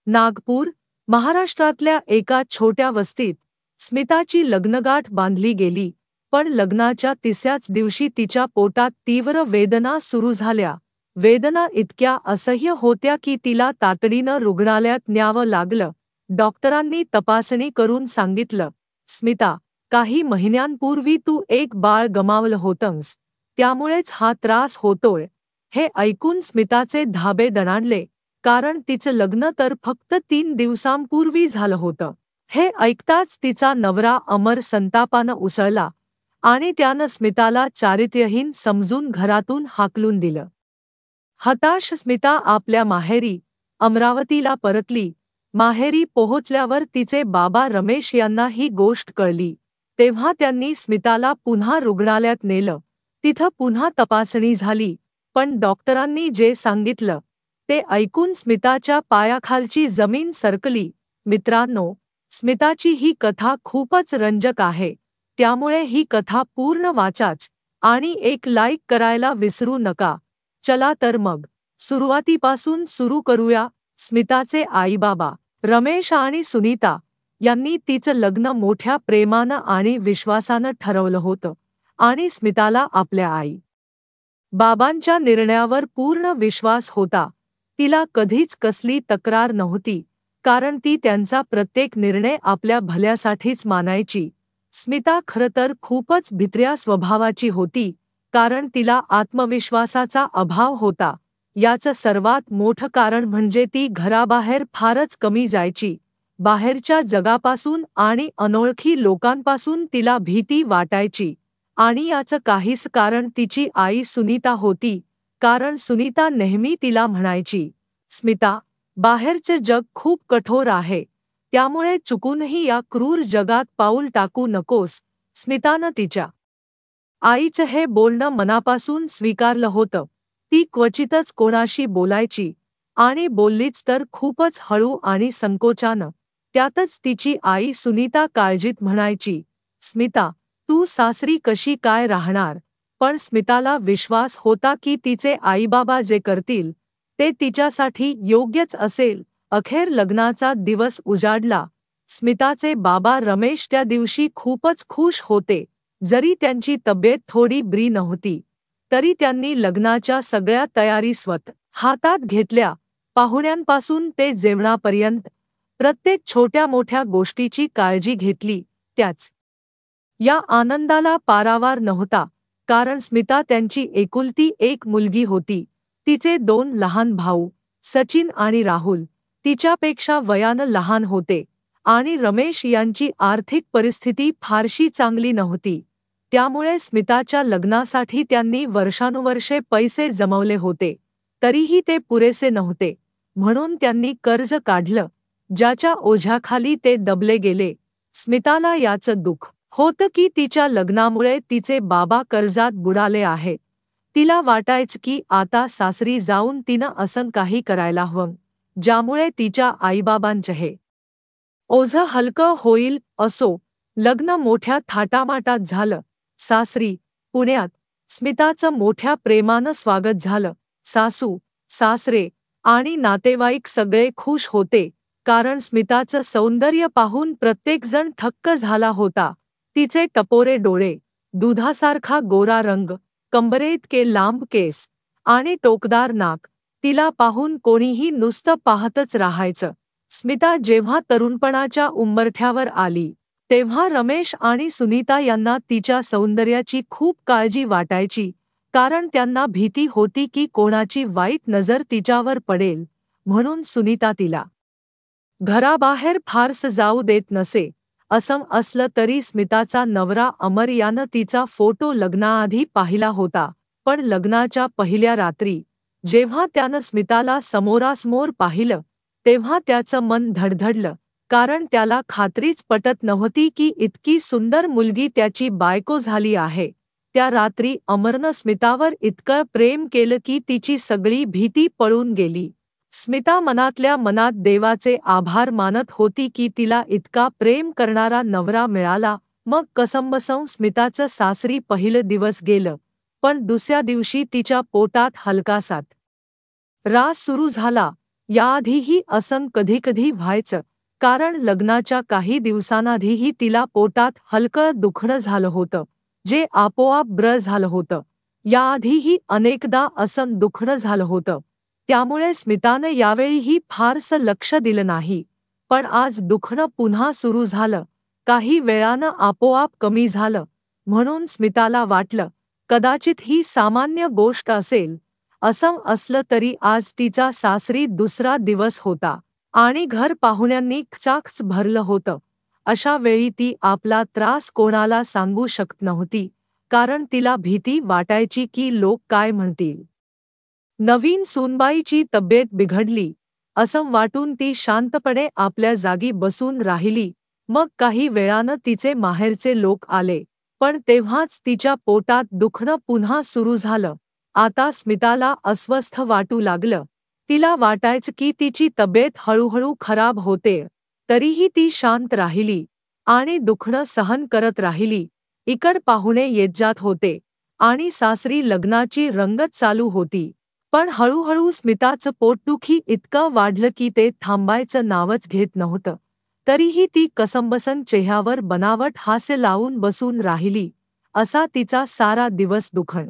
नागपूर, महाराष्ट्रातल्या एका छोट्या वस्तीत स्मिताची लग्नगाठ बांधली गेली, पण लग्नाच्या तिसऱ्याच दिवशी तिच्या पोटात तीव्र वेदना सुरू झाल्या. वेदना इतक्या असह्य होत्या की तिला तातडीनं रुग्णालयात न्यावं लागलं. डॉक्टरांनी तपासणी करून सांगितलं, स्मिता, काही महिन्यांपूर्वी तू एक बाळ गमावलं होतंस, त्यामुळेच हा त्रास होतोय. हे ऐकून स्मिताचे धाबे दणाणले, कारण तिचं लग्न तर फक्त 3 दिवसांपूर्वी झालं होतं. हे ऐकताच तिचा नवरा अमर संतापानं उसळला आणि त्यानं स्मिताला चारित्र्यहीन समजून घरातून हाकलून दिलं. हताश स्मिता आपल्या माहेरी अमरावतीला परतली. माहेरी पोहोचल्यावर तिचे बाबा रमेश यांना ही गोष्ट कळली. तेव्हा त्यांनी स्मिताला पुन्हा रुग्णालयात नेलं. तिथं पुन्हा तपासणी झाली, पण डॉक्टरांनी जे सांगितलं ते ऐकून स्मिताच्या पायाखालची जमीन सरकली. मित्रांनो, स्मिताची ही कथा खूपच रंजक आहे, त्यामुळे ही कथा पूर्ण वाचाच आणि एक लाईक करायला विसरू नका. चला तर मग सुरुवातीपासून सुरू करूया. स्मिताचे आईबाबा रमेश आणि सुनीता यांनी तिचं लग्न मोठ्या प्रेमानं आणि विश्वासानं ठरवलं होतं आणि स्मिताला आपल्या आई बाबांच्या निर्णयावर पूर्ण विश्वास होता. तिला कधीच कसली तक्रार नव्हती, कारण ती त्यांचा प्रत्येक निर्णय आपल्या भल्यासाठीच मानायची. स्मिता खरं तर खूपच भित्र्या स्वभावाची होती, कारण तिला आत्मविश्वासाचा अभाव होता. याचं सर्वात मोठं कारण म्हणजे ती घराबाहेर फारच कमी जायची. बाहेरच्या जगापासून आणि अनोळखी लोकांपासून तिला भीती वाटायची. आणि याचं काहीच कारण तिची आई सुनीता होती, कारण सुनीता नेहमी तिला म्हणायची, स्मिता, बाहेरचं जग खूप कठोर आहे, त्यामुळे चुकूनही या क्रूर जगात पाऊल टाकू नकोस. स्मितानं तिच्या आईचं हे बोलणं मनापासून स्वीकारलं होतं. ती क्वचितच कोणाशी बोलायची आणि बोललीच तर खूपच हळू आणि संकोचानं. त्यातच तिची आई सुनीता काळजीत म्हणायची, स्मिता, तू सासरी कशी काय राहणार? पण स्मिताला विश्वास होता की तिचे आईबाबा जे करतील ते तिच्यासाठी योग्यच असेल. अखेर लग्नाचा दिवस उजाडला. स्मिताचे बाबा रमेश त्या दिवशी खूपच खुश होते. जरी त्यांची तब्येत थोडी बरी नव्हती, तरी त्यांनी लग्नाच्या सगळ्या तयारी हातात घेतल्या. पाहुण्यांपासून ते जेवणापर्यंत प्रत्येक छोट्या मोठ्या गोष्टीची काळजी घेतली. त्याच या आनंदाला पारावार नव्हता, कारण स्मिता त्यांची एकुलती एक मुलगी होती. तिचे 2 लहान भाऊ, सचिन आणि राहुल, तिच्यापेक्षा वयानं लहान होते आणि रमेश यांची आर्थिक परिस्थिती फारशी चांगली नव्हती. त्यामुळे स्मिताच्या लग्नासाठी त्यांनी वर्षानुवर्षे पैसे जमवले होते, तरीही ते पुरेसे नव्हते. म्हणून त्यांनी कर्ज काढलं, ज्याच्या ओझ्याखाली ते दबले गेले. स्मिताला याचं दुःख होतं की तिच्या लग्नामुळे तिचे बाबा कर्जात बुडाले आहेत. तिला वाटायचं की आता सासरी जाऊन तिनं असं काही करायला हवं, ज्यामुळे तिच्या आईबाबांचं हे ओझं हलकं होईल. असो, लग्न मोठ्या थाटामाटात झालं. सासरी पुण्यात स्मिताचं मोठ्या प्रेमानं स्वागत झालं. सासू, सासरे आणि नातेवाईक सगळे खुश होते, कारण स्मिताचं सौंदर्य पाहून प्रत्येकजण थक्क झाला होता. तिचे टपोरे डोळे, दुधासारखा गोरा रंग, कंबरेइतके लांब केस आणि टोकदार नाक, तिला पाहून कोणीही नुसतं पाहतच राहायचं. स्मिता जेव्हा तरुणपणाच्या उंबरठ्यावर आली, तेव्हा रमेश आणि सुनीता यांना तिच्या सौंदर्याची खूप काळजी वाटायची, कारण त्यांना भीती होती की कोणाची वाईट नजर तिच्यावर पडेल. म्हणून सुनीता तिला घराबाहेर फारसं जाऊ देत नसे. असं असलं तरी स्मिताचा नवरा अमर यानं तिचा फोटो लग्नाआधी पाहिला होता, पण लग्नाच्या पहिल्या रात्री जेव्हा त्यानं स्मिताला समोरासमोर पाहिलं, तेव्हा त्याचं मन धडधडलं, कारण त्याला खात्रीच पटत नव्हती की इतकी सुंदर मुलगी त्याची बायको झाली आहे. त्या रात्री अमरनं स्मितावर इतकं प्रेम केलं की तिची सगळी भीती पळून गेली. स्मिता मनातल्या मनात देवाचे आभार मानत होती की तिला इतका प्रेम करणारा नवरा मिळाला. मग कसंबसं स्मिताचं सासरी पहिलं दिवस गेलं, पण दुसऱ्या दिवशी तिच्या पोटात हलकासा त्रास सुरू झाला. याआधीही असं कधीकधी व्हायचं, कारण लग्नाच्या काही दिवसांआधीही तिला पोटात हलकं दुखणं झालं होतं, जे आपोआप बरं झालं होतं. याआधीही अनेकदा असं दुखणं झालं होतं. त्यामुळे स्मितानं यावेळीही फारसं लक्ष दिलं नाही. पण आज दुखणं पुन्हा सुरू झालं, काही वेळानं आपोआप कमी झालं. म्हणून स्मिताला वाटलं, कदाचित ही सामान्य गोष्ट असेल. असं असलं तरी आज तिचा सासरी दुसरा दिवस होता आणि घर पाहुण्यांनी चाकच भरलं होतं. अशा वेळी ती आपला त्रास कोणाला सांगू शकत नव्हती, कारण तिला भीती वाटायची की लोक काय म्हणतील. नवीन सूनबाईची तब्येत बिघडली असं वाटून ती शांतपणे आपल्या जागी बसून राहिली. मग काही वेळानं तिचे माहेरचे लोक आले, पण तेव्हाच तिच्या पोटात दुखणं पुन्हा सुरू झालं. आता स्मिताला अस्वस्थ वाटू लागलं. तिला वाटायचं की तिची तब्येत हळूहळू खराब होते. तरीही ती शांत राहिली आणि दुखणं सहन करत राहिली. इकड पाहुणे येत जात होते आणि सासरी लग्नाची रंगत चालू होती. पण हळूहळू स्मिताचं पोटदुखी इतकं वाढलं की ते थांबायचं नावच घेत नव्हतं. तरीही ती कसंबसन चेहऱ्यावर बनावट हास्य लावून बसून राहिली. असा तिचा सारा दिवस दुखणं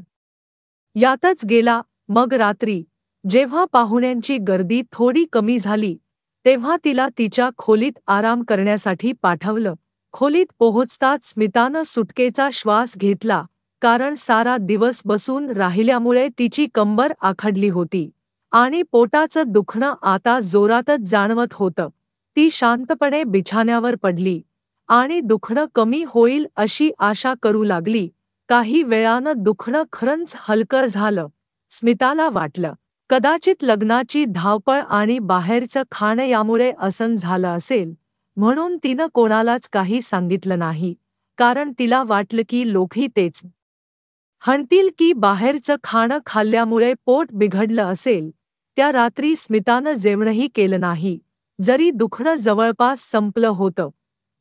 यातच गेला. मग रात्री जेव्हा पाहुण्यांची गर्दी थोडी कमी झाली, तेव्हा तिला तिच्या खोलीत आराम करण्यासाठी पाठवलं. खोलीत पोहोचताच स्मितानं सुटकेचा श्वास घेतला, कारण सारा दिवस बसून राहिल्यामुळे तिची कंबर आखडली होती आणि पोटाचं दुखणं आता जोरातच जाणवत होतं. ती शांतपणे बिछाण्यावर पडली आणि दुखणं कमी होईल अशी आशा करू लागली. काही वेळानं दुखणं खरंच हलकं झालं. स्मिताला वाटलं, कदाचित लग्नाची धावपळ आणि बाहेरचं खाणं यामुळे असं झालं असेल. म्हणून तिनं कोणालाच काही सांगितलं नाही, कारण तिला वाटलं की लोकही तेच म्हणतील की बाहेरचं खाणं खाल्ल्यामुळे पोट बिघडलं असेल. त्या रात्री स्मितानं जेवणही केलं नाही. जरी दुखणं जवळपास संपलं होतं,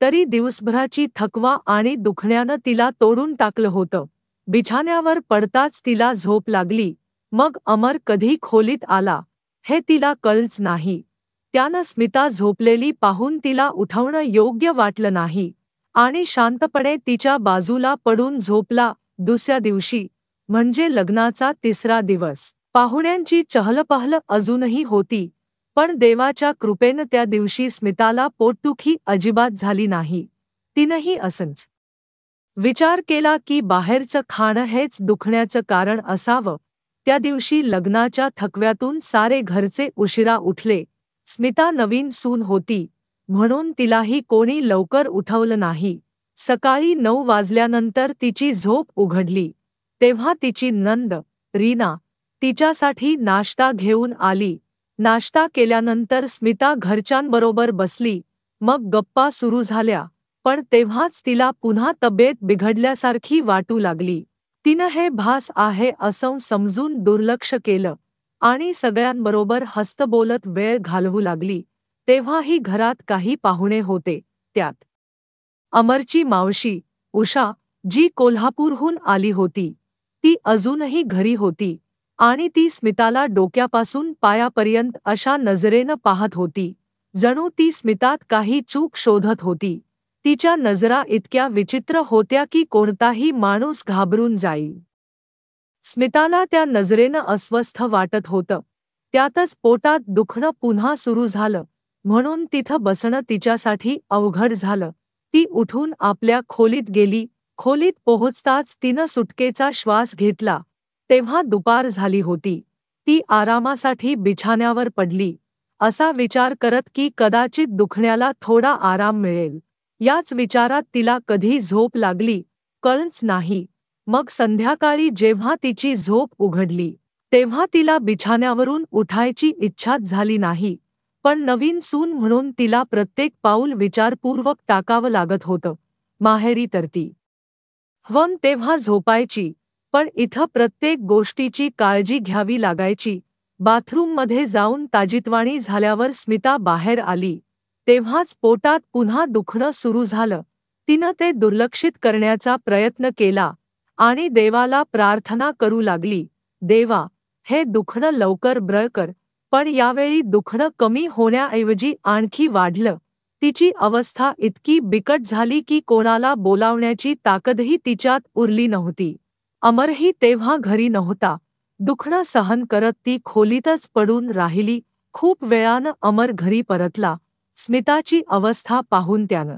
तरी दिवसभराची थकवा आणि दुखण्यानं तिला तोडून टाकलं होतं. बिछाण्यावर पडताच तिला झोप लागली. मग अमर कधी खोलीत आला हे तिला कळलंच नाही. त्यानं स्मिता झोपलेली पाहून तिला उठवणं योग्य वाटलं नाही आणि शांतपणे तिच्या बाजूला पडून झोपला. दुसऱ्या दिवशी, म्हणजे लग्नाचा तिसरा दिवस, पाहुण्यांची चहलपहल अजूनही होती. पण देवाच्या कृपेनं त्या दिवशी स्मिताला पोटदुखी अजिबात झाली नाही. तिनंही असंच विचार केला की बाहेरचं खाणं हेच दुखण्याचं कारण असावं. त्या दिवशी लग्नाच्या थकव्यातून सारे घरचे उशिरा उठले. स्मिता नवीन सून होती, म्हणून तिलाही कोणी लवकर उठवलं नाही. सकाळी 9 वाजल्यानंतर तिची झोप उघडली, तेव्हा तिची नणंद रीना तिच्यासाठी नाश्ता घेऊन आली. नाश्ता केल्यानंतर स्मिता घरच्यांबरोबर बसली. मग गप्पा सुरू झाल्या. पण तेव्हाच तिला पुन्हा तब्येत बिघडल्यासारखी वाटू लागली. तिनं हे भास आहे असं समजून दुर्लक्ष केलं आणि सगळ्यांबरोबर हसतबोलत वेळ घालवू लागली. तेव्हाही घरात काही पाहुणे होते, त्यात अमरची मावशी उषा, जी कोल्हापूरहून आली होती. ती अजूनही घरी होती आणि ती स्मिताला डोक्यापासून पायापर्यंत अशा नजरेनं पाहत होती, जणू ती स्मितात काही चूक शोधत होती. तिच्या नजरा इतक्या विचित्र होत्या की कोणताही माणूस घाबरून जाईल. स्मिताला त्या नजरेनं अस्वस्थ वाटत होतं. त्यातच पोटात दुखणं पुन्हा सुरू झालं, म्हणून तिथं बसणं तिच्यासाठी अवघड झालं. ती उठून आपल्या खोलीत गेली. खोलीत पोहोचताच तिनं सुटकेचा श्वास घेतला. तेव्हा दुपार झाली होती. ती आरामासाठी बिछाण्यावर पडली, असा विचार करत की कदाचित दुखण्याला थोडा आराम मिळेल. याच विचारात तिला कधी झोप लागली, कळलंच नाही. मग संध्याकाळी जेव्हा तिची झोप उघडली, तेव्हा तिला बिछाण्यावरून उठायची इच्छाच झाली नाही. पण नवीन सून म्हणून तिला प्रत्येक पाऊल विचारपूर्वक टाकावं लागत होतं. माहेरी तर ती तेव्हा झोपायची, पण इथं प्रत्येक गोष्टीची काळजी घ्यावी लागायची. बाथरूममध्ये जाऊन ताजीतवाणी झाल्यावर स्मिता बाहेर आली, तेव्हाच पोटात पुन्हा दुखणं सुरू झालं. तिनं ते दुर्लक्षित करण्याचा प्रयत्न केला आणि देवाला प्रार्थना करू लागली, देवा, हे दुखणं लवकर बरं कर. पण यावेळी दुखणं कमी होण्याऐवजी आणखी वाढलं. तिची अवस्था इतकी बिकट झाली की कोणाला बोलावण्याची ताकदही तिच्यात उरली नव्हती. अमरही तेव्हा घरी नव्हता. दुखणं सहन करत ती खोलीतच पडून राहिली. खूप वेळानं अमर घरी परतला. स्मिताची अवस्था पाहून त्यानं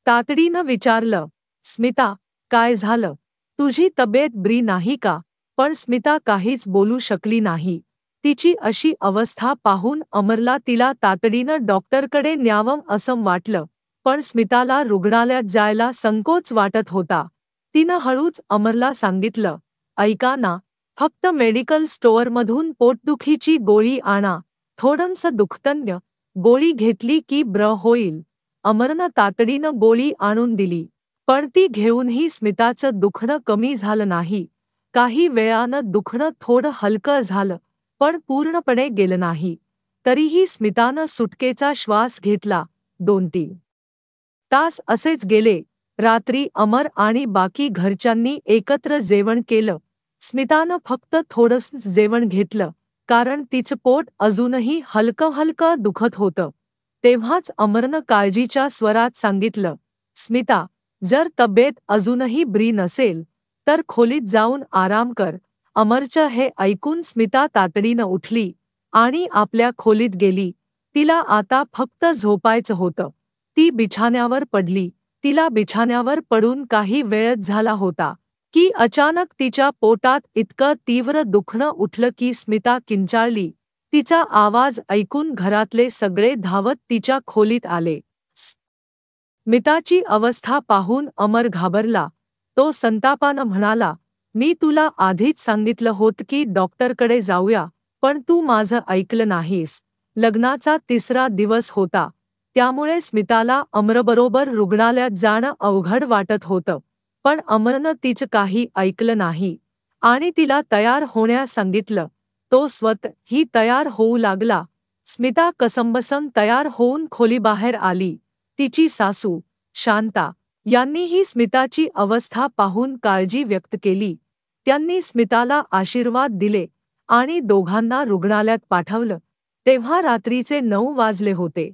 तातडीनं विचारलं, "स्मिता, काय झालं? तुझी तब्येत बरी नाही का?" पण स्मिता काहीच बोलू शकली नाही. तिची अशी अवस्था पाहून अमरला तिला तातडीनं डॉक्टरकडे न्यावं असं वाटलं, पण स्मिताला रुग्णालयात जायला संकोच वाटत होता. तिनं हळूच अमरला सांगितलं, "ऐका ना, फक्त मेडिकल स्टोअरमधून पोटदुखीची गोळी आणा. थोडंसं दुखतंय, गोळी घेतली की बरं होईल." अमरनं तातडीनं गोळी आणून दिली. पण ती घेऊनही स्मिताचं दुखणं कमी झालं नाही. काही वेळानं दुखणं थोडं हलकं झालं, पण पूर्णपणे गेलं नाही. तरीही स्मितानं सुटकेचा श्वास घेतला. 2-3 तास असेच गेले. रात्री अमर आणि बाकी घरच्यांनी एकत्र जेवण केलं. स्मितानं फक्त थोडंसंच जेवण घेतलं, कारण तिचं पोट अजूनही हलकं हलकं दुखत होतं. तेव्हाच अमरनं काळजीच्या स्वरात सांगितलं, "स्मिता, जर तब्येत अजूनही बरी नसेल, तर खोलीत जाऊन आराम कर." अमरचं हे ऐकून स्मिता तातडीनं उठली आणि आपल्या खोलीत गेली. तिला आता फक्त झोपायचं होतं. ती बिछाण्यावर पडली. तिला बिछाण्यावर पडून काही वेळच झाला होता की अचानक तिच्या पोटात इतकं तीव्र दुखणं उठलं की स्मिता किंचाळली. तिचा आवाज ऐकून घरातले सगळे धावत तिच्या खोलीत आले. स्मिताची अवस्था पाहून अमर घाबरला. तो संतापानं म्हणाला, "मी तुला आधीच सांगितलं होतं की डॉक्टरकडे जाऊया, पण तू माझं ऐकलं नाहीस." लग्नाचा 3रा दिवस होता. त्यामुळे स्मिताला अमरबरोबर रुग्णालयात जाणं अवघड वाटत होतं. पण अमरनं तिचं काही ऐकलं नाही आणि तिला तयार होण्यास सांगितलं. तो स्वतःही तयार होऊ लागला. स्मिता कसंबसं तयार होऊन खोलीबाहेर आली. तिची सासू, शांता, यांनीही स्मिताची अवस्था पाहून काळजी व्यक्त केली. त्यांनी स्मिताला आशीर्वाद दिले आणि दोघांना रुग्णालयात पाठवलं. तेव्हा रात्रीचे 9 वाजले होते.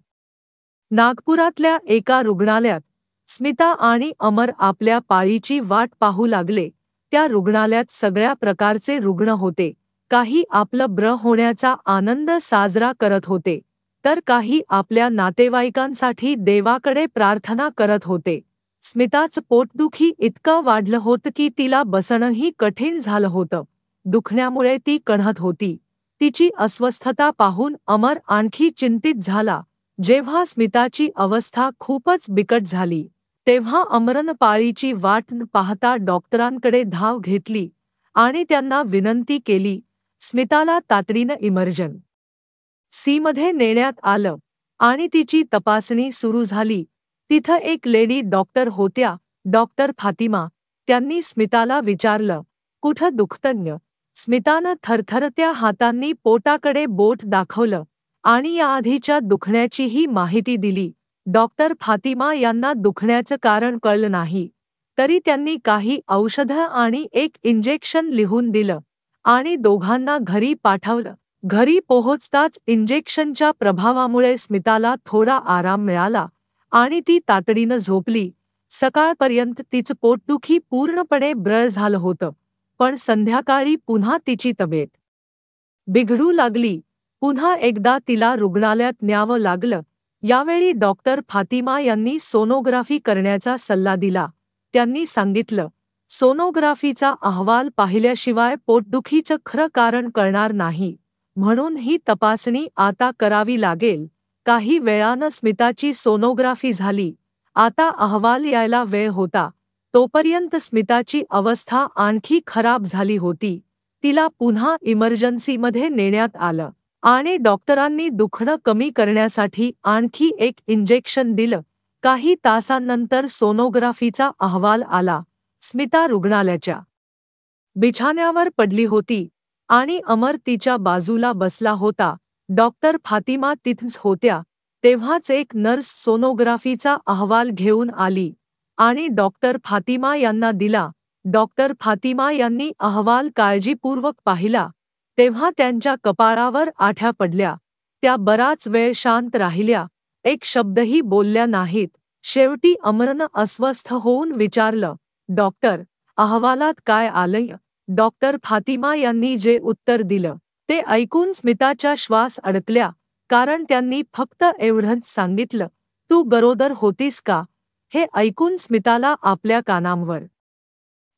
नागपुरातल्या एका रुग्णालयात स्मिता आणि अमर आपल्या पाळीची वाट पाहू लागले. त्या रुग्णालयात सगळ्या प्रकारचे रुग्ण होते. काही आपलं बरं होण्याचा आनंद साजरा करत होते, तर काही आपल्या नातेवाईकांसाठी देवाकडे प्रार्थना करत होते. स्मिताचं पोटदुखी इतकं वाढलं होतं की तिला बसणंही कठीण झालं होतं. दुखण्यामुळे ती कण्हत होती. तिची अस्वस्थता पाहून अमर आणखी चिंतित झाला. जेव्हा स्मिताची अवस्था खूपच बिकट झाली, तेव्हा अमरनं पाळीची वाट न पाहता डॉक्टरांकडे धाव घेतली आणि त्यांना विनंती केली, "स्मिताला तातडीनं इमर्जन्सीमध्ये नेण्यात आलं." आणि तिची तपासणी सुरू झाली. तिथं एक लेडी डॉक्टर होत्या, डॉक्टर फातिमा. त्यांनी स्मिताला विचारलं, "कुठं दुखतंय?" स्मितानं थरथरत्या हातांनी पोटाकडे बोट दाखवलं आणि याआधीच्या दुखण्याचीही माहिती दिली. डॉक्टर फातिमा यांना दुखण्याचं कारण कळलं नाही. तरी त्यांनी काही औषधं आणि एक इंजेक्शन लिहून दिलं आणि दोघांना घरी पाठवलं. घरी पोहोचताच इंजेक्शनच्या प्रभावामुळे स्मिताला थोडा आराम मिळाला आणि ती तातडीनं झोपली. सकाळपर्यंत तिचं पोटदुखी पूर्णपणे बरं झालं होतं, पण संध्याकाळी पुन्हा तिची तब्येत बिघडू लागली. पुन्हा एकदा तिला रुग्णालयात न्यावं लागलं. यावेळी डॉक्टर फातिमा यांनी सोनोग्राफी करण्याचा सल्ला दिला. त्यांनी सांगितलं, "सोनोग्राफीचा अहवाल पाहिल्याशिवाय पोटदुखीचं खरं कारण कळणार नाही, म्हणून ही तपासणी आता करावी लागेल." काही वेळानं स्मिताची सोनोग्राफी झाली. आता अहवाल यायला वेळ होता. तोपर्यंत स्मिताची अवस्था आणखी खराब झाली होती. तिला पुन्हा इमर्जन्सीमध्ये नेण्यात आलं आणि डॉक्टरांनी दुखणं कमी करण्यासाठी आणखी एक इंजेक्शन दिलं. काही तासांनंतर सोनोग्राफीचा अहवाल आला. स्मिता रुग्णालयाच्या बिछाण्यावर पडली होती आणि अमर तिच्या बाजूला बसला होता. डॉक्टर फातिमा तिथंच होत्या. तेव्हाच एक नर्स सोनोग्राफीचा अहवाल घेऊन आली आणि डॉक्टर फातिमा यांना दिला. डॉक्टर फातिमा यांनी अहवाल काळजीपूर्वक पाहिला. तेव्हा त्यांच्या कपाळावर आठ्या पडल्या. त्या बराच वेळ शांत राहिल्या, एक शब्दही बोलल्या नाहीत. शेवटी अमरनं अस्वस्थ होऊन विचारलं, डॉक्टर, अहवालात काय आलंय? डॉक्टर फातिमा यांनी जे उत्तर दिलं ते ऐकून स्मिताच्या श्वास अडकल्या, कारण त्यांनी फक्त एवढंच सांगितलं, तू गरोदर होतीस का? हे ऐकून स्मिताला आपल्या कानांवर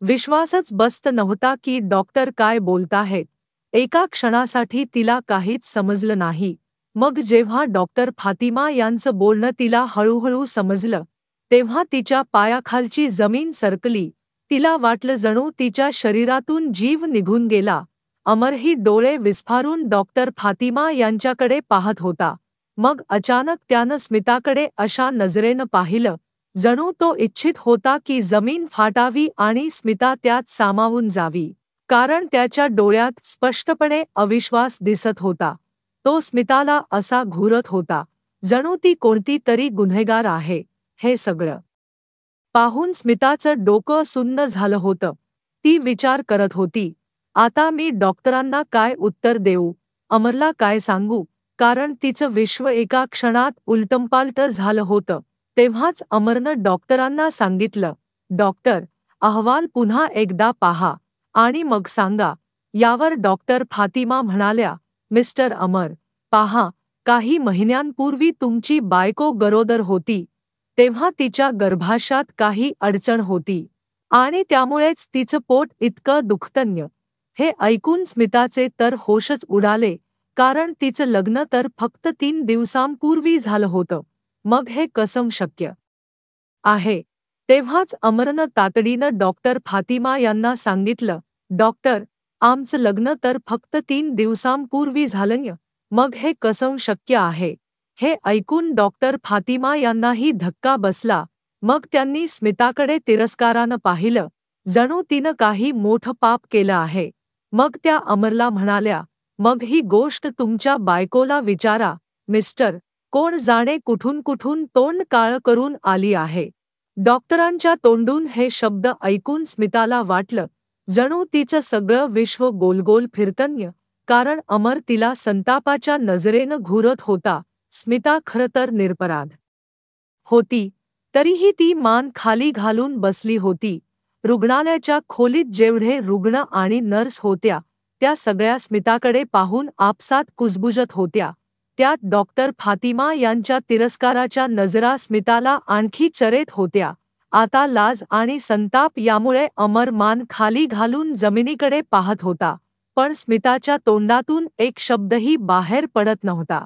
विश्वासच बसत नव्हता की डॉक्टर काय बोलताहेत. एका क्षणासाठी तिला काहीच समजलं नाही. मग जेव्हा डॉक्टर फातिमा यांचं बोलणं तिला हळूहळू समजलं, तेव्हा तिच्या पायाखालची जमीन सरकली. तिला वाटलं जणू तिच्या शरीरातून जीव निघून गेला. अमरही डोळे विस्फारून डॉक्टर फातिमा यांच्याकडे पाहत होता. मग अचानक त्यानं स्मिताकडे अशा नजरेनं पाहिलं, जणू तो इच्छित होता की जमीन फाटावी आणि स्मिता त्यात सामावून जावी. कारण त्याच्या डोळ्यात स्पष्टपणे अविश्वास दिसत होता. तो स्मिताला असा घुरत होता, जणू ती कोणती तरी गुन्हेगार आहे. हे सगळं पाहून स्मिताचं डोकं सुन्न झालं होतं. ती विचार करत होती, आता मी डॉक्टरांना काय उत्तर देऊ, अमरला काय सांगू? कारण तिचं विश्व एका क्षणात उलटंपालट झालं होतं. तेव्हाच अमरनं डॉक्टरांना सांगितलं, डॉक्टर, अहवाल पुन्हा एकदा पाहा आणि मग सांगा. यावर डॉक्टर फातिमा म्हणाल्या, मिस्टर अमर, पाहा, काही महिन्यांपूर्वी तुमची बायको गरोदर होती. तेव्हा तिच्या गर्भाशयात काही अडचण होती आणि त्यामुळेच तिचं पोट इतकं दुखतंय. हे ऐकून स्मिताचे तर होशच उडाले, कारण तिचं लग्न तर फक्त 3 दिवसांपूर्वी झालं होतं. मग हे कसं शक्य आहे? तेव्हाच अमरनं तातडीनं डॉक्टर फातिमा यांना सांगितलं, डॉक्टर, आमचं लग्न तर फक्त 3 दिवसांपूर्वी झालंय. मग हे कसं शक्य आहे? हे ऐकून डॉक्टर फातिमा यांनाही धक्का बसला. मग त्यांनी स्मिताकडे तिरस्कारानं पाहिलं, जणू तिनं काही मोठं पाप केलं आहे. मग त्या अमरला म्हणाल्या, मग ही गोष्ट तुमच्या बायकोला विचारा. मिस्टर, कोण जाणे कुठून कुठून तोंड काळं करून आली आहे. डॉक्टरांच्या तोंडून हे शब्द ऐकून स्मिताला वाटलं, जणू तिचं सगळं विश्व गोलगोल फिरतंय. कारण अमर तिला संतापाच्या नजरेनं घुरत होता. स्मिता खरं तर निरपराध होती, तरीही ती मान खाली घालून बसली होती. रुग्णालयाच्या खोलीत जेवढे रुग्ण आणि नर्स होत्या, त्या सगळ्या स्मिताकडे पाहून आपसात कुजबुजत होत्या. त्यात डॉक्टर फातिमा यांच्या तिरस्काराच्या नजरा स्मिताला आणखी चरेत होत्या. आता लाज आणि संताप यामुळे अमर मान खाली घालून जमिनीकडे पाहत होता, पण स्मिताच्या तोंडातून एक शब्दही बाहेर पडत नव्हता.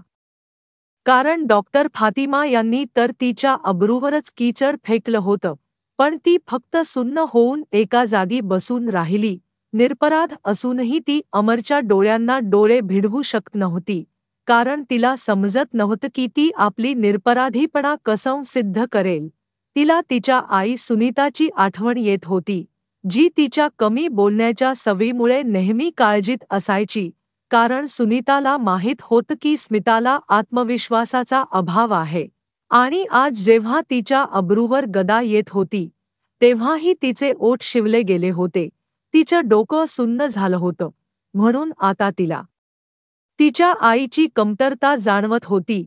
कारण डॉक्टर फातिमा यांनी तर तिच्या अब्रूवरच कीचड फेकलं होतं. पण ती फक्त सुन्न होऊन एका जागी बसून राहिली. निरपराध असूनही ती अमरच्या डोळ्यांना डोळे भिडवू शकत नव्हती. कारण तिला समजत नव्हतं की ती आपली निरपराधीपणा कसं सिद्ध करेल. तिला तिच्या आई सुनीताची आठवण येत होती, जी तिच्या कमी बोलण्याच्या सवयीमुळे नेहमी काळजीत असायची. कारण सुनीताला माहीत होतं की स्मिताला आत्मविश्वासाचा अभाव आहे. आणि आज जेव्हा तिच्या अब्रूवर गदा येत होती, तेव्हाही तिचे ओठ शिवले गेले होते. तिचं डोकं सुन्न झालं होतं. म्हणून आता तिला तिच्या आईची कमतरता जाणवत होती.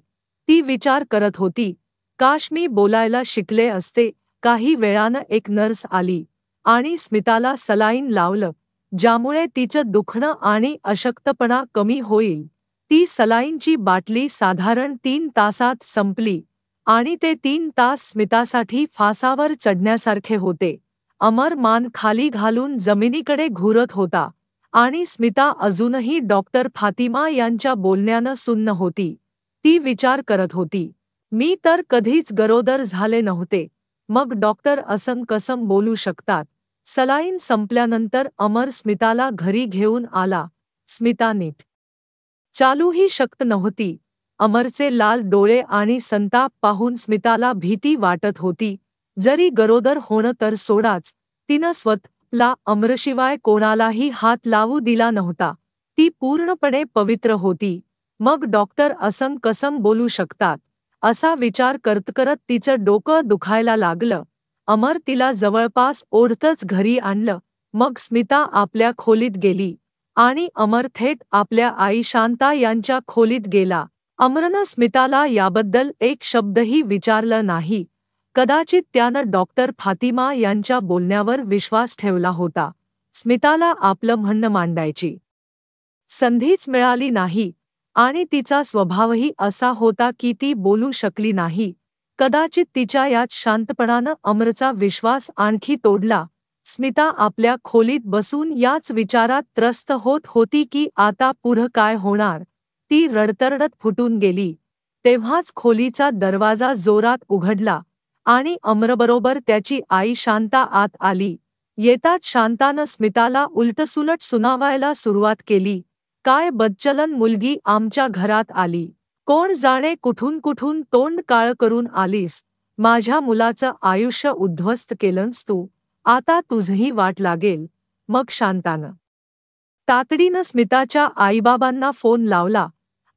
ती विचार करत होती, काश मी बोलायला शिकले असते. काही वेळानं एक नर्स आली आणि स्मिताला सलाईन लावलं, ज्यामुळे तिचं दुखणं आणि अशक्तपणा कमी होईल. ती सलाईनची बाटली साधारण 3 तासात संपली आणि ते 3 तास स्मितासाठी फासावर चढण्यासारखे होते. अमर मान खाली घालून जमिनीकडे घुरत होता आणि स्मिता अजूनही डॉक्टर फातिमा यांच्या बोलण्यानं सुन्न होती. ती विचार करत होती, मी तर कधीच गरोदर झाले नव्हते. मग डॉक्टर असं कसं बोलू शकतात? सलाईन संपल्यानंतर अमर स्मिताला घरी घेऊन आला. स्मिता नीट चालूही शकत नव्हती. अमरचे लाल डोळे आणि संताप पाहून स्मिताला भीती वाटत होती. जरी गरोदर होणं तर सोडाच, तिनं स्वतःला अमरशिवाय कोणालाही हात लावू दिला नव्हता. ती पूर्णपणे पवित्र होती. मग डॉक्टर असं कसं बोलू शकतात? असा विचार करत करत तिचं डोकं दुखायला लागलं. अमर तिला जवळपास ओढतच घरी आणलं. मग स्मिता आपल्या खोलीत गेली आणि अमर थेट आपल्या आई शांता यांच्या खोलीत गेला. अमरनं स्मिताला याबद्दल एक शब्दही विचारलं नाही. कदाचित त्यानं डॉक्टर फातिमा यांच्या बोलण्यावर विश्वास ठेवला होता. स्मिताला आपलं म्हणणं मांडायची संधीच मिळाली नाही आणि तिचा स्वभावही असा होता की ती बोलू शकली नाही. कदाचित तिच्या याच शांतपणानं अमरचा विश्वास आणखी तोडला. स्मिता आपल्या खोलीत बसून याच विचारात त्रस्त होत होती की आता पुढं काय होणार. ती रडतरडत फुटून गेली. तेव्हाच खोलीचा दरवाजा जोरात उघडला आणि अमरबरोबर त्याची आई शांता आत आली. येताच शांतानं स्मिताला उलटसुलट सुनावायला सुरुवात केली. काय बदचलन मुलगी आमच्या घरात आली. कोण जाणे कुठून कुठून तोंड काळं करून आलीस. माझ्या मुलाचं आयुष्य उद्ध्वस्त केलंस तू. आता तुझही वाट लागेल. मग शांतानं तातडीनं स्मिताच्या आईबाबांना फोन लावला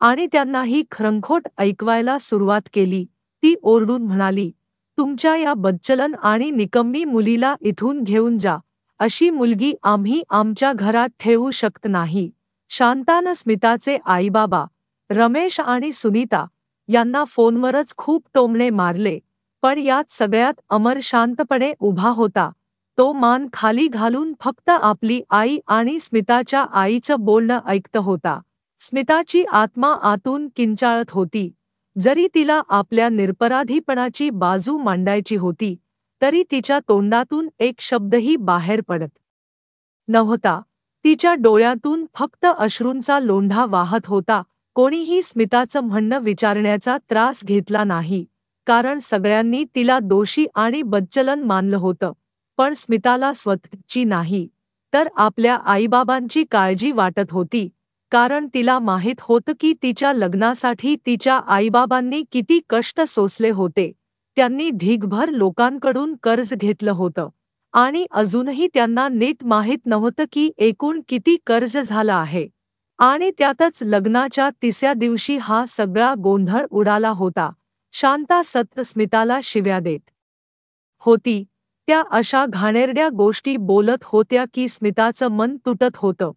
आणि त्यांनाही खरंखोट ऐकवायला सुरुवात केली. ती ओरडून म्हणाली, तुमच्या या बदचलन आणि निकम्मी मुलीला इथून घेऊन जा. अशी मुलगी आम्ही आमच्या घरात ठेवू शकत नाही. शांतानं स्मिताचे आईबाबा रमेश आणि सुनीता यांना फोनवरच खूप टोमणे मारले. पण यात सगळ्यात अमर शांतपणे उभा होता. तो मान खाली घालून फक्त आपली आई आणि स्मिताच्या आईचं बोलणं ऐकत होता. स्मिताची आत्मा आतून किंचाळत होती. जरी तिला आपल्या निरपराधीपणाची बाजू मांडायची होती, तरी तिच्या तोंडातून एक शब्दही बाहेर पडत नव्हता. तिच्या डोळ्यातून फक्त अश्रूंचा लोंढा वाहत होता. कोणीही स्मिताचं म्हणणं विचारण्याचा त्रास घेतला नाही, कारण सगळ्यांनी तिला दोषी आणि बदचलन मानलं होतं. पण स्मिताला स्वतःची नाही, तर आपल्या आईबाबांची काळजी वाटत होती. कारण तिला माहीत होतं की तिच्या लग्नासाठी तिच्या आईबाबांनी किती कष्ट सोसले होते. त्यांनी ढीगभर लोकांकडून कर्ज घेतलं होतं आणि अजूनही त्यांना नीट माहीत नव्हतं की एकूण किती कर्ज झालं आहे. आणि त्यातच लग्नाच्या तिसऱ्या दिवशी हा सगळा गोंधळ उडाला होता. शांता सतत स्मिताला शिव्या देत होती. त्या अशा घाणेरड्या गोष्टी बोलत होत्या की स्मिताचं मन तुटत होतं.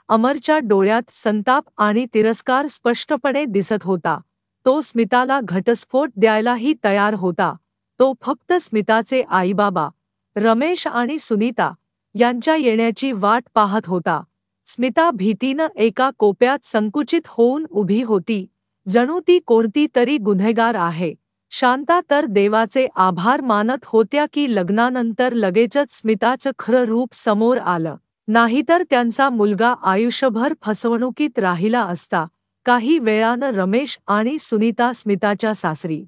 अमरच्या डोळ्यात संताप आणि तिरस्कार स्पष्टपणे दिसत होता. तो स्मिताला घटस्फोट द्यायलाही तयार होता. तो फक्त स्मिताचे आईबाबा रमेश आणि सुनीता यांच्या येण्याची वाट पाहत होता. स्मिता भीतीनं एका कोपऱ्यात संकुचित होऊन उभी होती, जणू ती कोणती तरी गुन्हेगार आहे. शांता तर देवाचे आभार मानत होत्या की लग्नानंतर लगेचच स्मिताचं खरं रूप समोर आलं. नाहीतर त्यांचा मुलगा आयुष्यभर फसवणुकीत राहिला असता. काही वेळानं रमेश आणि सुनीता स्मिताच्या सासरी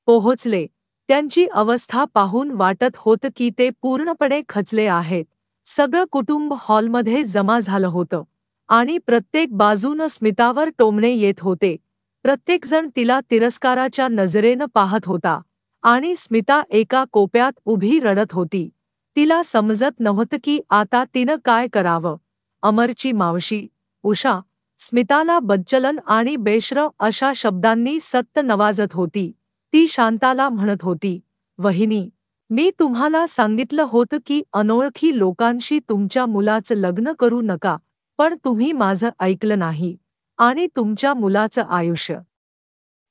पोहोचले. त्यांची अवस्था पाहून वाटत होतं की ते पूर्णपणे खचले आहेत. सगळं कुटुंब हॉलमध्ये जमा झालं होतं आणि प्रत्येक बाजूनं स्मितावर टोमणे येत होते. प्रत्येकजण तिला तिरस्काराच्या नजरेनं पाहत होता आणि स्मिता एका कोपऱ्यात उभी रडत होती. तिला समजत नव्हतं की आता तिनं काय करावं. अमरची मावशी उषा स्मिताला बदचलन आणि बेशरम अशा शब्दांनी सक्त नवाजत होती. ती शांताला म्हणत होती, वहिनी, मी तुम्हाला सांगितलं होतं की अनोळखी लोकांशी तुमच्या मुलाचं लग्न करू नका, पण तुम्ही माझं ऐकलं नाही आणि तुमच्या मुलाचं आयुष्य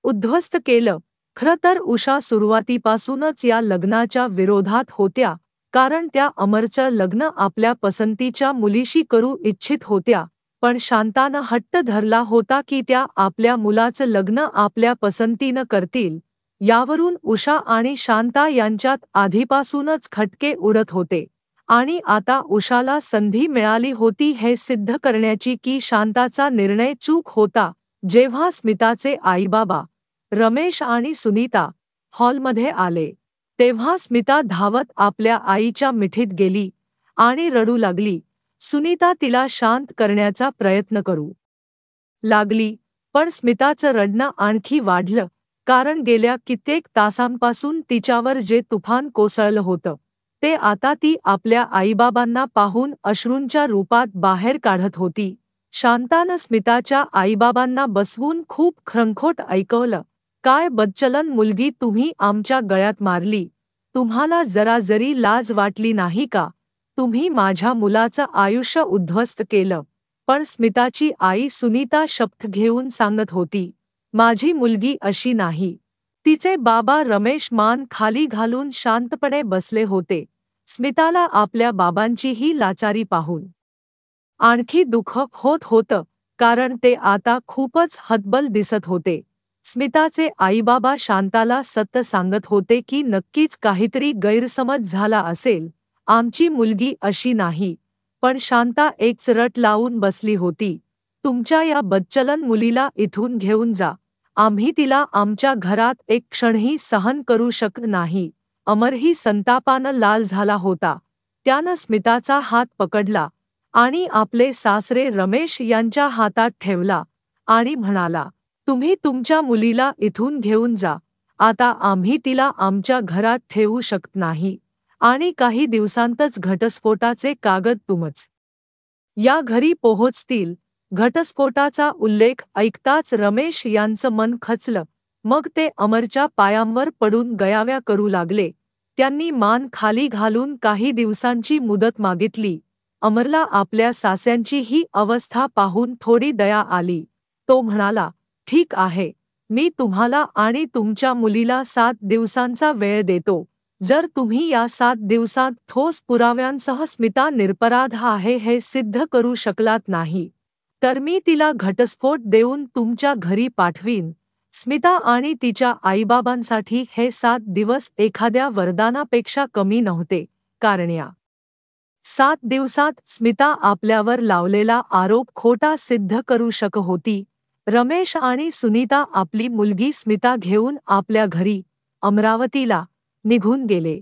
उद्ध्वस्त केलं. खरं तर उषा सुरुवातीपासूनच या लग्नाच्या विरोधात होत्या, कारण त्या अमरचं लग्न आपल्या पसंतीच्या मुलीशी करू इच्छित होत्या. पण शांतानं हट्ट धरला होता की त्या आपल्या मुलाचं लग्न आपल्या पसंतीनं करतील. यावरून उषा आणि शांता यांच्यात आधीपासूनच खटके उडत होते आणि आता उषाला संधी मिळाली होती हे सिद्ध करण्याची की शांताचा निर्णय चूक होता. जेव्हा स्मिताचे आईबाबा रमेश आणि सुनीता हॉलमध्ये आले, तेव्हा स्मिता धावत आपल्या आईच्या मिठीत गेली आणि रडू लागली. सुनीता तिला शांत करण्याचा प्रयत्न करू लागली, पण स्मिताचं रडणं आणखी वाढलं, कारण गेल्या कित्येक तासांपासून तिच्यावर जे तुफान कोसळलं होतं, ते आता ती आपल्या आईबाबांना पाहून अश्रूंच्या रूपात बाहेर काढत होती. शांतानं स्मिताच्या आईबाबांना बसवून खूप खरंखोट ऐकवलं. काय बदचलन मुलगी तुम्ही आमच्या गळ्यात मारली. तुम्हाला जरा जरी लाज वाटली नाही का. तुम्ही माझ्या मुलाचं आयुष्य उद्ध्वस्त केलं. पण स्मिताची आई सुनीता शपथ घेऊन सांगत होती, माझी मुलगी अशी नाही. तिचे बाबा रमेश मान खाली घालून शांतपणे बसले होते. स्मिताला आपल्या बाबांची ही लाचारी पाहून आणखी दुःख होत होतं, कारण ते आता खूपच हतबल दिसत होते. स्मिताचे आईबाबा शांताला सत्य सांगत होते की नक्कीच काहीतरी गैरसमज झाला असेल, आमची मुलगी अशी नाही. पण शांता एक रट लावून बसली होती. तुमच्या या बच्चलन मुलीला इथून घेऊन जा. आम्ही तिला आमच्या घरात एक क्षणही सहन करू शकत नाही. अमरही संतापानं लाल झाला होता. त्यानं स्मिताचा हात पकडला आणि आपले सासरे रमेश यांच्या हातात ठेवला आणि म्हणाला, तुम्ही तुमच्या मुलीला इथून घेऊन जा. आता आम्ही तिला आमच्या घरात ठेवू शकत नाही आणि काही दिवसांतच घटस्फोटाचे कागद तुमच या घरी पोहोचतील. घटस्फोटाचा उल्लेख ऐकताच रमेश यांचं मन खचलं. मग ते अमरच्या पायांवर पडून गयाव्या करू लागले. त्यांनी मान खाली घालून काही दिवसांची मुदत मागितली. अमरला आपल्या सास्यांची ही अवस्था पाहून थोडी दया आली. तो म्हणाला, ठीक आहे, मी तुम्हाला आणि तुमच्या मुलीला 7 दिवसांचा वेळ देतो. जर तुम्ही या 7 दिवसांत ठोस पुराव्यांसह स्मिता निरपराध आहे हे सिद्ध करू शकलात नाही, तर मी तिला घटस्फोट देऊन तुमच्या घरी पाठवीन. स्मिता आणि तिच्या आईबाबांसाठी हे 7 दिवस एखाद्या वरदानापेक्षा कमी नव्हते, कारण या 7 दिवसात स्मिता आपल्यावर लावलेला आरोप खोटा सिद्ध करू शकत होती. रमेश आणि सुनीता आपली मुलगी स्मिता घेऊन आपल्या घरी अमरावतीला निघून गेले.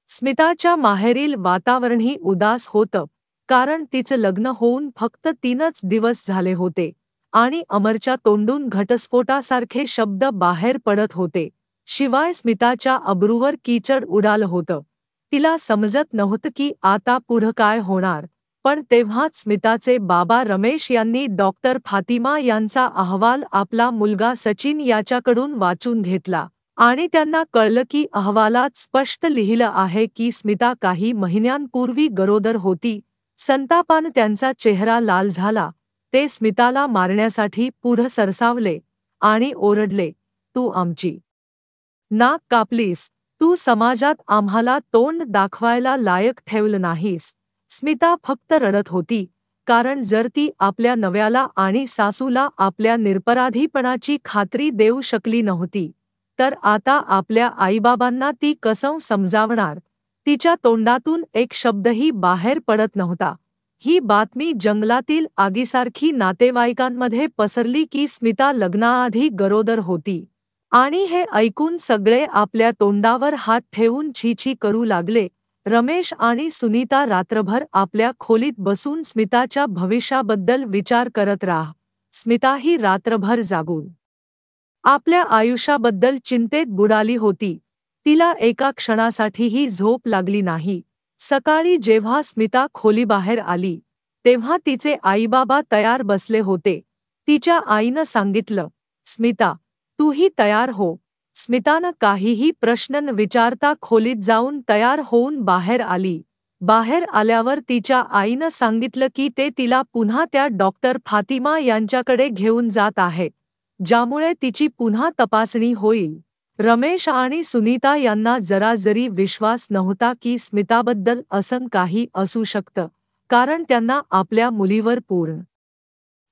स्मिताच्या माहेरील वातावरणही उदास होतं, कारण तिचं लग्न होऊन फक्त 3च दिवस झाले होते आणि अमरच्या तोंडून घटस्फोटासारखे शब्द बाहेर पडत होते. शिवाय स्मिताच्या अब्रूवर कीचड उडालं होतं. तिला समजत नव्हतं की आता पुढं काय होणार. पण तेव्हाच स्मिताचे बाबा रमेश यांनी डॉक्टर फातिमा यांचा अहवाल आपला मुलगा सचिन याच्याकडून वाचून घेतला आणि त्यांना कळलं की अहवालात स्पष्ट लिहिलं आहे की स्मिता काही महिन्यांपूर्वी गरोदर होती. संतापानं त्यांचा चेहरा लाल झाला. ते स्मिताला मारण्यासाठी पुढं सरसावले आणि ओरडले, तू आमची नाक कापलीस, तू समाजात आम्हाला तोंड दाखवायला लायक ठेवलं नाहीस. स्मिता फक्त रडत होती, कारण जर ती आपल्या नव्याला आणि सासूला आपल्या निरपराधीपणाची खात्री देऊ शकली नव्हती, तर आता आपल्या आईबाबांना ती कसं समजावणार. तिच्या तोंडातून एक शब्दही बाहेर पडत नव्हता. ही बातमी जंगलातील आगीसारखी नातेवाईकांमध्ये पसरली की स्मिता लग्नाआधी गरोदर होती आणि हे ऐकून सगळे आपल्या तोंडावर हात ठेवून छी करू लागले. रमेश आणि सुनीता रात्रभर आपल्या खोलीत बसून स्मिताच्या भविष्याबद्दल विचार करत राहा. स्मिताही रात्रभर जागून आपल्या आयुष्याबद्दल चिंतेत बुडाली होती. तिला एका क्षणासाठीही झोप लागली नाही. सकाळी जेव्हा स्मिता खोलीबाहेर आली, तेव्हा तिचे आईबाबा तयार बसले होते. तिच्या आईनं सांगितलं, स्मिता, तूही तयार हो. स्मितानं काहीही प्रश्न न विचारता खोलीत जाऊन तयार होऊन बाहेर आली. बाहेर आल्यावर तिच्या आईनं सांगितलं की ते तिला पुन्हा त्या डॉक्टर फातिमा यांच्याकडे घेऊन जात आहेत, ज्यामुळे तिची पुन्हा तपासणी होईल. रमेश आणि सुनीता यांना जरा जरी विश्वास नव्हता की स्मिताबद्दल असं काही असू शकतं, कारण त्यांना आपल्या मुलीवर पूर्ण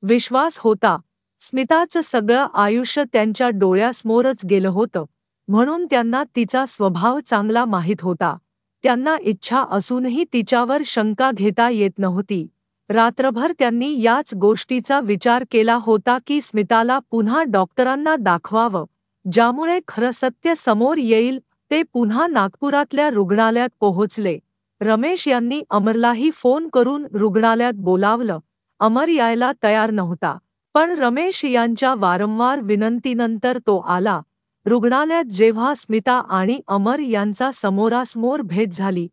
विश्वास होता. स्मिताचं सगळं आयुष्य त्यांच्या डोळ्यासमोरच गेलं होतं, म्हणून त्यांना तिचा स्वभाव चांगला माहीत होता. त्यांना इच्छा असूनही तिच्यावर शंका घेता येत नव्हती. रात्रभर त्यांनी याच गोष्टीचा विचार केला होता की स्मिताला पुन्हा डॉक्टरांना दाखवावं, ज्यामुळे खरं सत्य समोर येईल. ते पुन्हा नागपुरातल्या रुग्णालयात पोहोचले. रमेश यांनी अमरलाही फोन करून रुग्णालयात बोलावलं. अमर यायला तयार नव्हता, पण रमेश यांच्या वारंवार विनंतीनंतर तो आला. रुग्णालयात जेव्हा स्मिता आणि अमर यांचा समोरासमोर भेट झाली,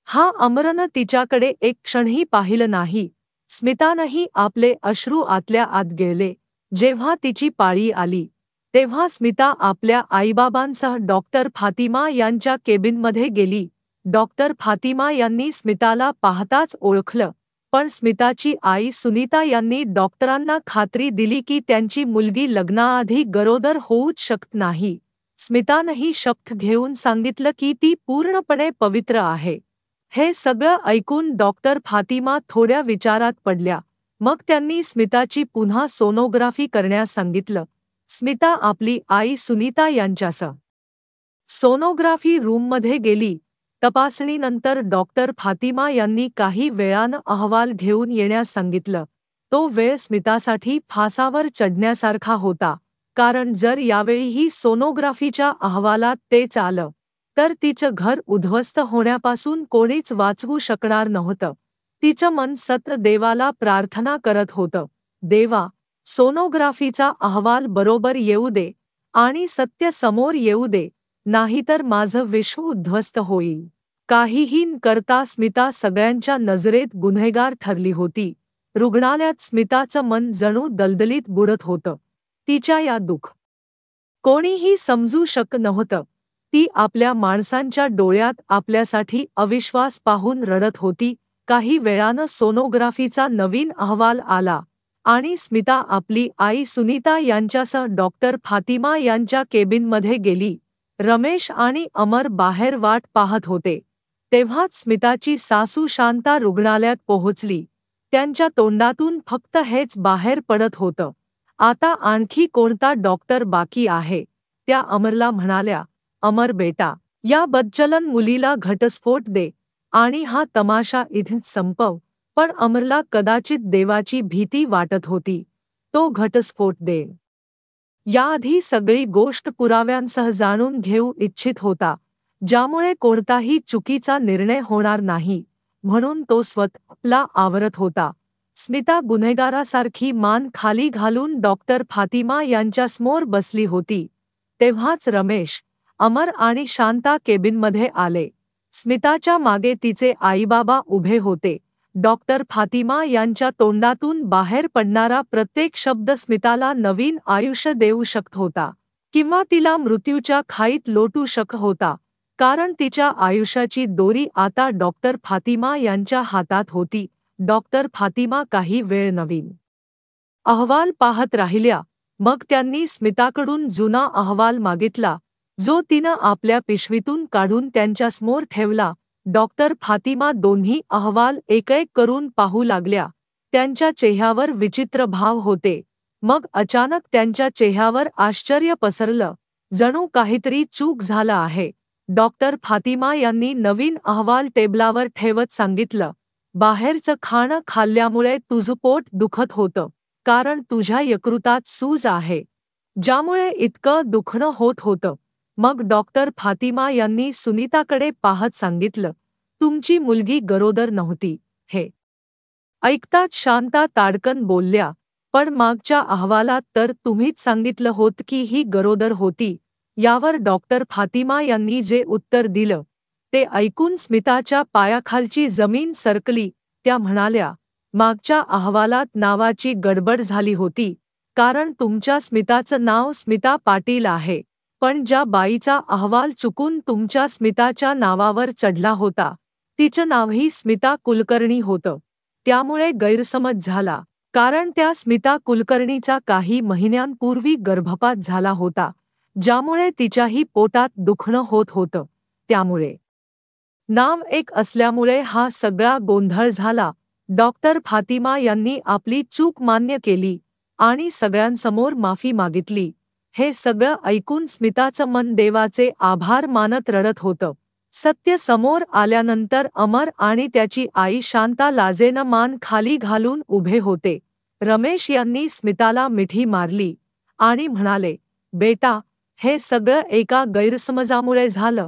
अमरनं तिच्याकडे एक क्षणही पाहिलं नाही. स्मितानंही आपले अश्रू आतल्या आत गिळले. जेव्हा तिची पाळी आली, तेव्हा स्मिता आपल्या आईबाबांसह डॉक्टर फातिमा यांच्या केबिनमध्ये गेली. डॉक्टर फातिमा यांनी स्मिताला पाहताच ओळखलं. पण स्मिताची आई सुनीता यांनी डॉक्टरांना खात्री दिली की त्यांची मुलगी लग्नाआधी गरोदर होऊच शकत नाही. स्मितानंही शपथ घेऊन सांगितलं की ती पूर्णपणे पवित्र आहे. हे सगळं ऐकून डॉक्टर फातिमा थोड्या विचारात पडल्या. मग त्यांनी स्मिताची पुन्हा सोनोग्राफी करण्यास सांगितलं. स्मिता आपली आई सुनीता यांच्यासह सोनोग्राफी रूममध्ये गेली. तपासणीनंतर डॉक्टर फातिमा यांनी काही वेळानं अहवाल घेऊन येण्यास सांगितलं. तो वेळ स्मितासाठी फासावर चढण्यासारखा होता, कारण जर यावेळीही सोनोग्राफीच्या अहवालात तेच आलं तर तिचं घर उद्ध्वस्त होण्यापासून कोणीच वाचवू शकणार नव्हतं. तिचं मन सतत देवाला प्रार्थना करत होतं, देवा, सोनोग्राफीचा अहवाल बरोबर येऊ दे आणि सत्य समोर येऊ दे, नाहीतर माझं विश्व उद्ध्वस्त होईल. काहीही न करता स्मिता सगळ्यांच्या नजरेत गुन्हेगार ठरली होती. रुग्णालयात स्मिताचं मन जणू दलदलीत बुडत होतं. तिच्या या दुःख कोणीही समजू शकत नव्हतं. ती आपल्या माणसांच्या डोळ्यात आपल्यासाठी अविश्वास पाहून रडत होती. काही वेळानं सोनोग्राफीचा नवीन अहवाल आला आणि स्मिता आपली आई सुनीता यांच्यासह डॉक्टर फातिमा यांच्या केबिनमध्ये गेली. रमेश आणि अमर बाहेर वाट पाहत होते. तेव्हाच स्मिताची सासू शांता रुग्णालयात पोहोचली. त्यांच्या तोंडातून फक्त हेच बाहेर पडत होतं, आता आणखी कोणता डॉक्टर बाकी आहे? त्या अमरला म्हणाल्या, अमर बेटा, या बदचलन मुलीला घटस्फोट दे आणि हा तमाशा इथेच संपव. पण अमरला कदाचित देवाची भीती वाटत होती. तो घटस्फोट दे याआधी सगळी गोष्ट पुराव्यांसह जाणून घेऊ इच्छित होता, ज्यामुळे कोणताही चुकीचा निर्णय होणार नाही, म्हणून तो स्वतःला आवरत होता. स्मिता गुन्हेगारासारखी मान खाली घालून डॉक्टर फातिमा यांच्यासमोर बसली होती. तेव्हाच रमेश, अमर आणि शांता केबिनमध्ये आले. स्मिताच्या मागे तिचे आईबाबा उभे होते. डॉक्टर फातिमा यांच्या तोंडातून बाहेर पडणारा प्रत्येक शब्द स्मिताला नवीन आयुष्य देऊ शकत होता किंवा तिला मृत्यूच्या खाईत लोटू शकत होता, कारण तिच्या आयुष्याची दोरी आता डॉक्टर फातिमा यांच्या हातात होती. डॉक्टर फातिमा काही वेळ नवीन अहवाल पाहत राहिल्या. मग त्यांनी स्मिताकडून जुना अहवाल मागितला, जो तिनं आपल्या पिशवीतून काढून त्यांच्यासमोर ठेवला. डॉक्टर फातिमा दोन्ही अहवाल एक-एक करून पाहू लागल्या. त्यांच्या चेहऱ्यावर विचित्र भाव होते. मग अचानक त्यांच्या चेहऱ्यावर आश्चर्य पसरलं, जणू काहीतरी चूक झालं आहे. डॉक्टर फातिमा यांनी नवीन अहवाल टेबलावर ठेवत सांगितलं, बाहेरचं खाणं खाल्ल्यामुळे तुझं पोट दुखत होतं, कारण तुझ्या यकृतात सूज आहे, ज्यामुळे इतकं दुखणं होत होतं. मग डॉक्टर फातिमा यांनी सुनीताकडे पाहत सांगितलं, तुमची मुलगी गरोदर नव्हती. हे ऐकताच शांता ताडकन बोलल्या, पण मागच्या अहवालात तर तुम्हीच सांगितलं होतं की ही गरोदर होती. यावर डॉक्टर फातिमा यांनी जे उत्तर दिलं ते ऐकून स्मिताच्या पायाखालची जमीन सरकली. त्या म्हणाल्या, मागच्या अहवालात नावाची गडबड झाली होती, कारण तुमच्या स्मिताचं नाव स्मिता पाटील आहे, पण ज्या बाईचा अहवाल चुकून तुमच्या स्मिताच्या नावावर चढला होता, तिचं नावही स्मिता कुलकर्णी होतं. त्यामुळे गैरसमज झाला, कारण त्या स्मिता कुलकर्णीचा काही महिन्यांपूर्वी गर्भपात झाला होता, ज्यामुळे तिच्याही पोटात दुखणं होत होतं. त्यामुळे नाव एक असल्यामुळे हा सगळा गोंधळ झाला. डॉक्टर फातिमा यांनी आपली चूक मान्य केली आणि सगळ्यांसमोर माफी मागितली. हे सगळं ऐकून स्मिताचं मन देवाचे आभार मानत रडत होतं. सत्य समोर आल्यानंतर अमर आणि त्याची आई शांता लाजेनं मान खाली घालून उभे होते. रमेश यांनी स्मिताला मिठी मारली आणि म्हणाले, बेटा, हे सगळं एका गैरसमजामुळे झालं.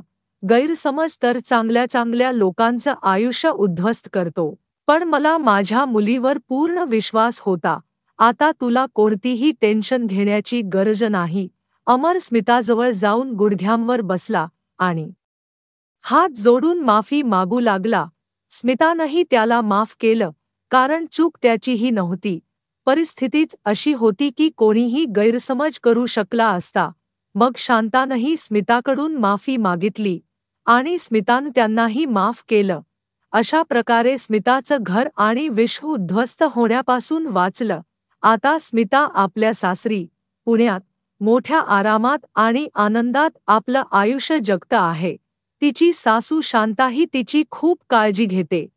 गैरसमज तर चांगल्या चांगल्या लोकांचं आयुष्य उद्ध्वस्त करतो. पण मला माझ्या मुलीवर पूर्ण विश्वास होता. आता तुला कोणतीही टेन्शन घेण्याची गरज नाही. अमर स्मिताजवळ जाऊन गुडघ्यांवर बसला आणि हात जोडून माफी मागू लागला. स्मितानंही त्याला माफ केलं, कारण चूक त्याचीही नव्हती. परिस्थितीच अशी होती की कोणीही गैरसमज करू शकला असता. मग शांतानंही स्मिताकडून माफी मागितली आणि स्मितानं त्यांनाही माफ केलं. अशा प्रकारे स्मिताचं घर आणि विश्व उद्ध्वस्त होण्यापासून वाचलं. आता स्मिता आपल्या सासरी पुण्यात मोठ्या आरामात आणि आनंदात आपलं आयुष्य जगत आहे. तिची सासू शांताही तिची खूप काळजी घेते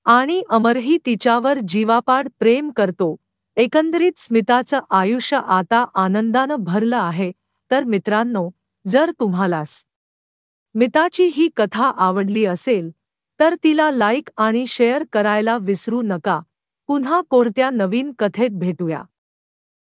आणि अमरही तिच्यावर जीवापाड प्रेम करतो. एकंदरीत स्मिताचं आयुष्य आता आनंदानं भरलं आहे. तर मित्रांनो, जर तुम्हाला स्मिताची ही कथा आवडली असेल तर तिला लाईक आणि शेअर करायला विसरू नका. पुन्हा कोणत्या नवीन कथेत भेटूया.